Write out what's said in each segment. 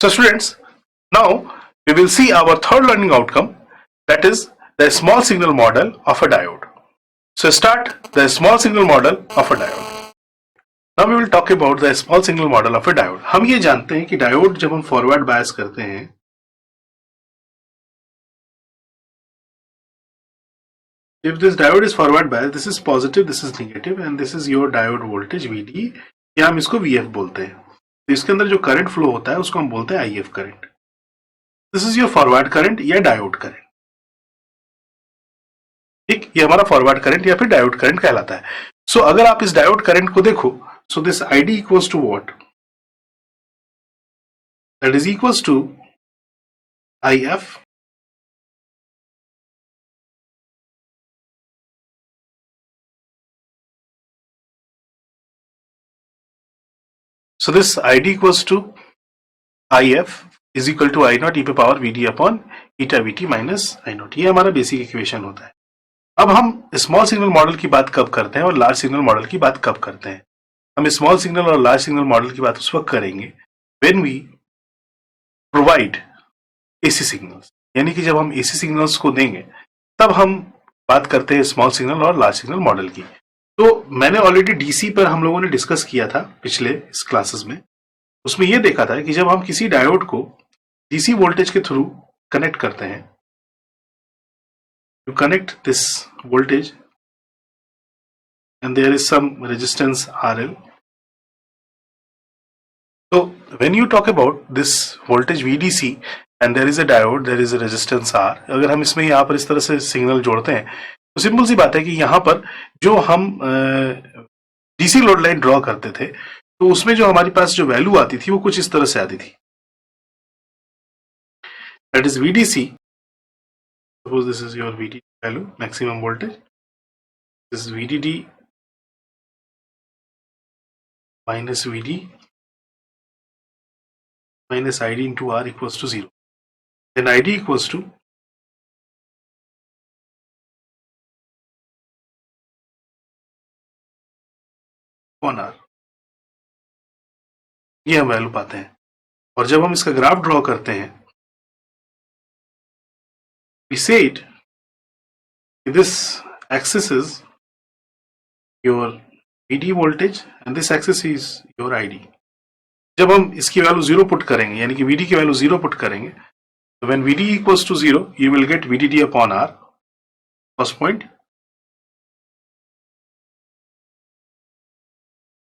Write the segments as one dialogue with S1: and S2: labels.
S1: So students, now we will see our third learning outcome, that is the small signal model of a diode. So start the small signal model of a diode. Now we will talk about the small signal model of a diode. हम ये जानते हैं कि diode जब हम forward bias करते हैं, if this diode is forward bias, this is positive, this is negative and this is your diode voltage VD, या हम इसको VF बोलते हैं. तो इसके अंदर जो करंट फ्लो होता है उसको हम बोलते हैं IF current. This is your forward current या डायोड करंट. ठीक, ये हमारा फॉरवर्ड करंट या फिर डायोड करंट कहलाता है. सो अगर आप इस डायोड करंट को देखो, so this ID equals to what, that is equals to IF so this ID equals to IF is equal to I naught e पे power VD upon eta VT minus I naught. ये हमारा basic equation होता है. अब हम small signal model की बात कब करते हैं और लार्ज सिग्नल मॉडल की बात कब करते हैं? हम स्मॉल सिग्नल और लार्ज सिग्नल मॉडल की बात उस वक्त करेंगे when we provide AC signals, यानी कि जब हम AC सिग्नल्स को देंगे तब हम बात करते हैं स्मॉल सिग्नल और लार्ज सिग्नल मॉडल की. तो मैंने ऑलरेडी DC पर हम लोगों ने डिस्कस किया था पिछले इस क्लासेस में. उसमें यह देखा था कि जब हम किसी डायोड को DC वोल्टेज के थ्रू कनेक्ट करते हैं, you connect this voltage and there is some resistance RL. So when you talk about this voltage VDC and there is a diode, there is a resistance R, अगर हम इसमें यहाँ पर इस तरह से सिग्नल जोड़ते हैं तो सिंपल सी बात है कि यहाँ पर जो हम DC लोड लाइन ड्रॉ करते थे तो उसमें जो हमारे पास जो वैल्यू आती थी वो कुछ इस तरह से आती थी. That is VDC. Suppose this is your VDD value, maximum voltage. This is VDD minus VD minus ID into R equals to 0. Then ID equals to on R. ये हम वैल्यू पाते हैं. और जब हम इसका ग्राफ ड्रॉ करते हैं, we say it, this axis is your VD voltage and this axis is your ID. जब हम इसकी वैल्यू 0 पुट करेंगे, यानी कि VD की वैल्यू 0 पुट करेंगे, तो when VD equals to 0, you will get VDD upon R, first point.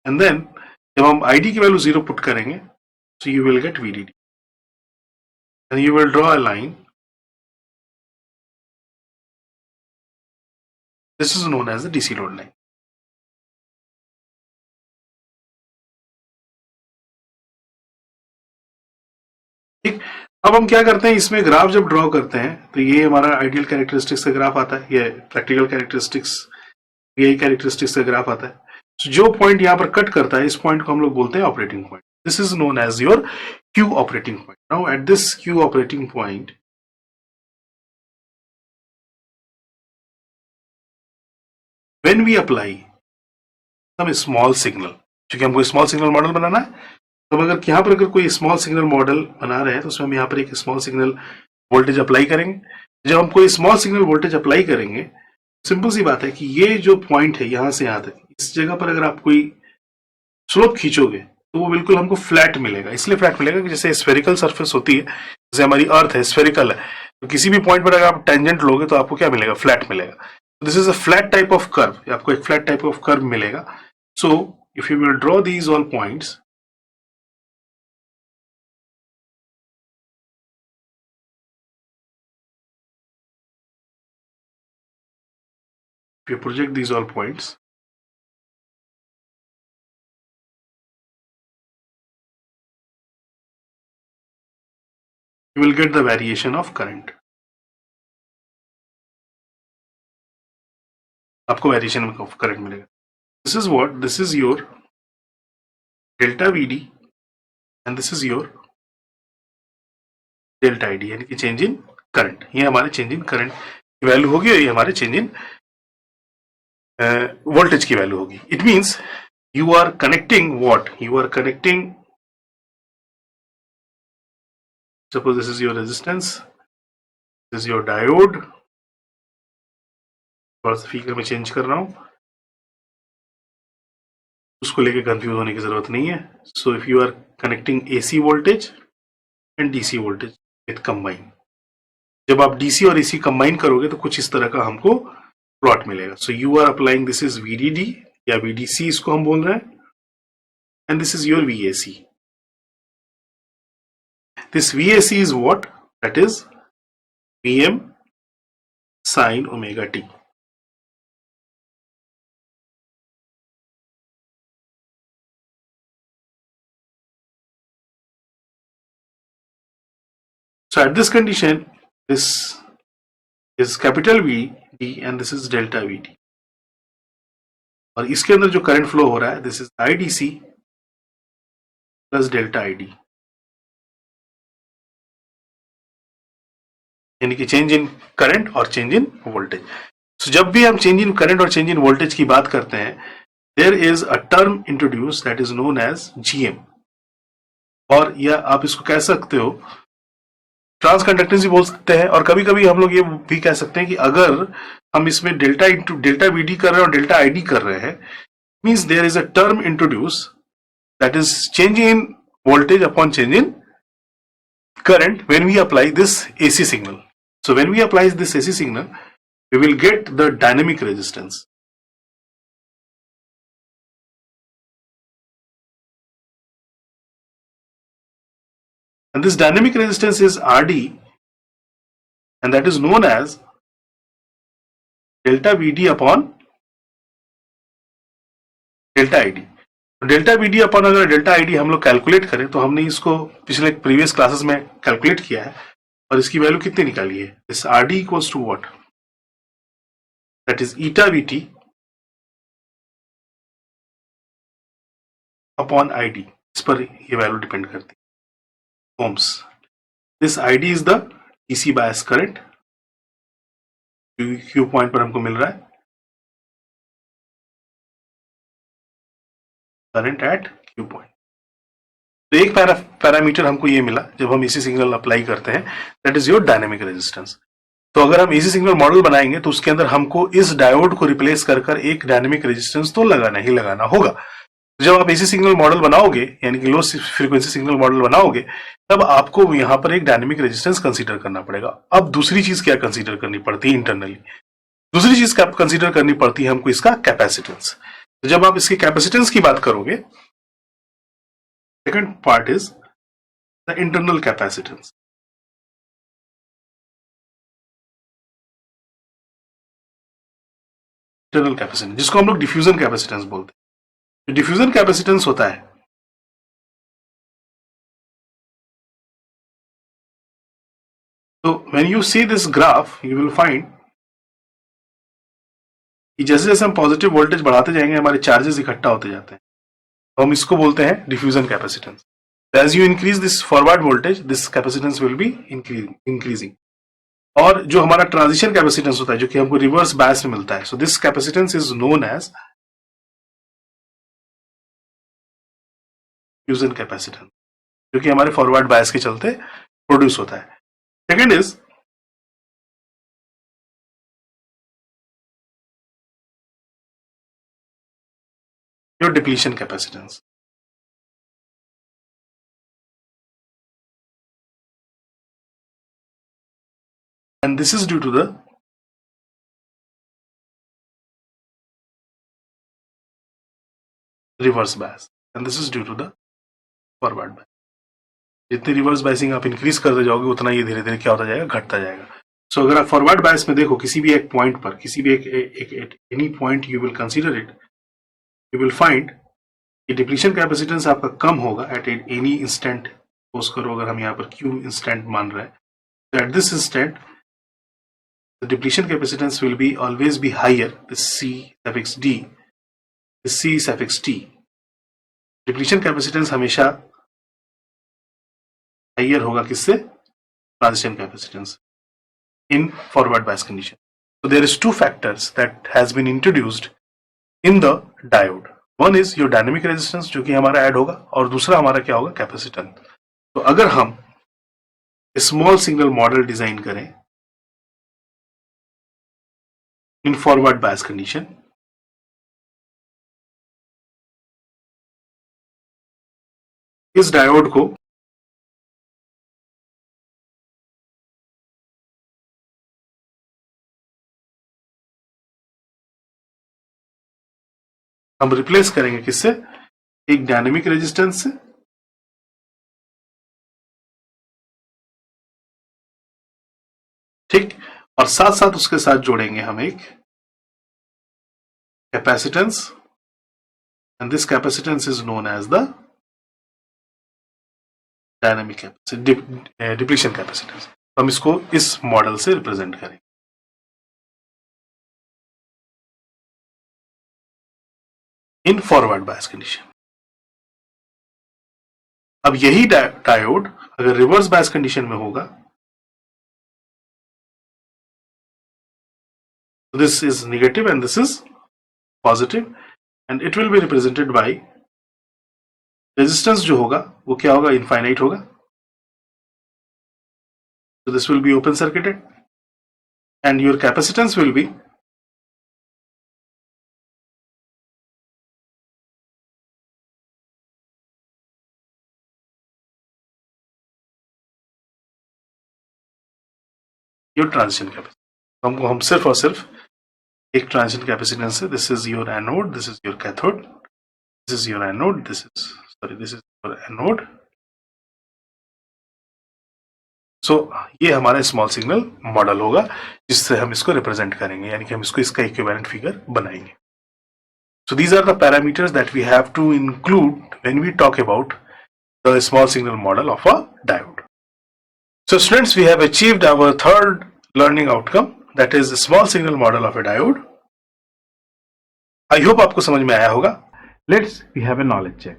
S1: And then जब हम ID की वैल्यू 0 पुट करेंगे, so you will get VDD. And you will draw a line. This is known as the DC load line. ठीक, अब हम क्या करते हैं, इसमें ग्राफ जब ड्रॉ करते हैं तो ये हमारा आइडियल कैरेक्टरिस्टिक्स का ग्राफ आता है, ये प्रैक्टिकल कैरेक्टरिस्टिक्स, ये कैरेक्टरिस्टिक्स का ग्राफ आता है. तो जो पॉइंट यहाँ पर कट करता है, इस पॉइंट को हम लोग बोलते हैं operating point. This is known as your Q operating point. Now at this Q operating point, when we apply some small signal, क्योंकि हमको स्मॉल सिग्नल मॉडल बनाना है, तो अगर यहाँ पर अगर कोई स्मॉल सिग्नल मॉडल बना रहे हैं तो उसमें हम यहाँ पर एक स्मॉल सिग्नल वोल्टेज अप्लाई करेंगे. जब हम कोई स्मॉल सिग्नल वोल्टेज अप्लाई करेंगे, सिंपल सी बात है कि ये जो पॉइंट है यहाँ से यहाँ तक, इस जगह पर अगर आप कोई स्लोप खींचोगे तो वो बिल्कुल हमको फ्लैट मिलेगा. इसलिए फ्लैट मिलेगा कि जैसे स्फेरिकल सरफेस होती है, जैसे हमारी अर्थ है स्फेरिकल है, तो किसी भी पॉइंट पर अगर आप टेंजेंट लोगे तो आपको क्या मिलेगा, फ्लैट मिलेगा. This is a flat type of curve, आपको एक फ्लैट टाइप ऑफ कर्व मिलेगा. सो if you will draw these all points, if you project these all points, you will get the variation of current. आपको variation of current मिलेगा. This is what, this is your delta VD and this is your delta ID, यानी कि change in current. ये हमारे change in current की value होगी और ये हमारे चेंज इन वोल्टेज की वैल्यू होगी. It means you are connecting what? You are connecting Suppose this is your resistance, this is your diode. थोड़ा सा फिगर में चेंज कर रहा हूं, उसको लेके कंफ्यूज होने की जरूरत नहीं है. So if you are connecting AC voltage and DC voltage with combine, जब आप DC और AC कंबाइन करोगे तो कुछ इस तरह का हमको प्लॉट मिलेगा. So you are applying, this is VDD या VDC इसको हम बोल रहे हैं, and this is your VAC. This VAC is what? That is VM sin omega t. So at this condition, this is capital VD and this is delta VD. और इसके अंदर जो करंट फ्लो हो रहा है, this is IDC plus delta ID, यानी कि change in current और चेंज इन वोल्टेज. सो जब भी हम चेंज इन करंट और चेंज इन वोल्टेज की बात करते हैं, there is a term introduce that is known as GM, और या आप इसको कह सकते हो ट्रांस कंडक्टेंस भी बोल सकते हैं. और कभी कभी हम लोग ये भी कह सकते हैं कि अगर हम इसमें डेल्टा इंटू डेल्टा VD कर रहे हैं और डेल्टा ID कर रहे हैं, means there is a term introduce that is change in voltage upon change in current when we apply this AC signal. So when we apply this AC signal, we will get the dynamic resistance. And this dynamic resistance is RD, and that is known as delta VD upon delta ID. Delta VD upon अगर delta ID हम लोग calculate करें तो हमने इसको पिछले previous classes में calculate किया है और इसकी वैल्यू कितनी निकाली है. This RD equals to what? That is eta VT upon ID. इस पर ये वैल्यू डिपेंड करती है, ohms. This ID is the DC bias current, Q point पर हमको मिल रहा है करंट एट क्यू पॉइंट. तो एक पैरामीटर हमको ये मिला जब हम AC सिग्नल अप्लाई करते हैं, that is your dynamic resistance. तो अगर हम AC सिग्नल मॉडल बनाएंगे तो उसके अंदर हमको इस डायोड को रिप्लेस कर एक डायनेमिक रेजिस्टेंस तो लगाना ही लगाना होगा. जब आप AC सिग्नल मॉडल बनाओगे, यानी कि लो फ्रीक्वेंसी सिग्नल मॉडल बनाओगे, तब आपको यहाँ पर एक डायनेमिक रेजिस्टेंस कंसीडर करना पड़ेगा. अब दूसरी चीज क्या कंसीडर करनी पड़ती है इंटरनली? दूसरी चीज कंसीडर करनी पड़ती है हमको इसका कैपेसिटेंस. तो जब आप इसके कैपेसिटेंस की बात करोगे, second part is the internal capacitance. Internal capacitance जिसको हम लोग डिफ्यूजन कैपेसिटेंस बोलते हैं. डिफ्यूजन कैपेसिटेंस होता है, तो when you see this graph you will find कि जैसे जैसे हम पॉजिटिव वोल्टेज बढ़ाते जाएंगे हमारे चार्जेस इकट्ठा होते जाते हैं, तो हम इसको बोलते हैं diffusion capacitance. As you increase this forward voltage, this capacitance will be increasing. और जो हमारा ट्रांजिशन कैपेसिटेंस होता है, जो कि हमको रिवर्स बायस में मिलता है, so this capacitance is known as diffusion capacitance, जो कि हमारे फॉरवर्ड बायस के चलते प्रोड्यूस होता है. Second is your depletion capacitance. And this is due to the reverse bias, and this is due to the forward bias. जितनी reverse biasing आप increase करते जाओगे उतना ये धीरे धीरे क्या होता जाएगा, घटता जाएगा. सो अगर आप फॉरवर्ड बायस में देखो, किसी भी एक पॉइंट पर, किसी भी एक any point you will consider it, you will find कि डिप्लीशन कैपेसिटेंस आपका कम होगा एट एनी इंस्टेंट. सपोज करो अगर हम यहाँ पर Q इंस्टेंट मान रहे हैं, तो at this instant the depletion capacitance will be always be higher, this C suffix D, this C suffix T. Depletion capacitance हमेशा higher होगा किससे? Transition capacitance in forward bias condition. So there is two factors that has been introduced in the diode. One is your dynamic resistance जो कि हमारा add होगा, और दूसरा हमारा क्या होगा? कैपेसिटेंस. तो अगर हम स्मॉल सिग्नल मॉडल डिजाइन करें इन फॉरवर्ड बायस कंडीशन। इस डायोड को हम रिप्लेस करेंगे किससे? एक डायनेमिक रेजिस्टेंस से, ठीक, और साथ साथ उसके साथ जोड़ेंगे हम एक capacitance, and this capacitance is known as the dynamic capacitance, depletion capacitance. हम इसको इस मॉडल से रिप्रेजेंट करेंगे। In forward bias condition. अब यही डायोड अगर रिवर्स बायस कंडीशन में होगा, this is negative and this is positive, and it will be represented by resistance जो होगा वो क्या होगा? इनफाइनाइट होगा। So this will be open circuited and your capacitance will be your transition capacitance। हम सिर्फ और सिर्फ एक ट्रांजिशन कैपेसिटेंस है। This is your anode, this is your cathode, this is your anode, this is your anode. So ये हमारा small signal model होगा जिससे हम इसको रिप्रेजेंट करेंगे, यानी कि हम इसको इसका इक्विवेलेंट फिगर बनाएंगे। So these are the parameters that we have to include when we talk about the small signal model of a diode. So students, we have achieved our third learning outcome, that is the small signal model of a diode. I hope आपको समझ में आया होगा। Let's we have a knowledge check.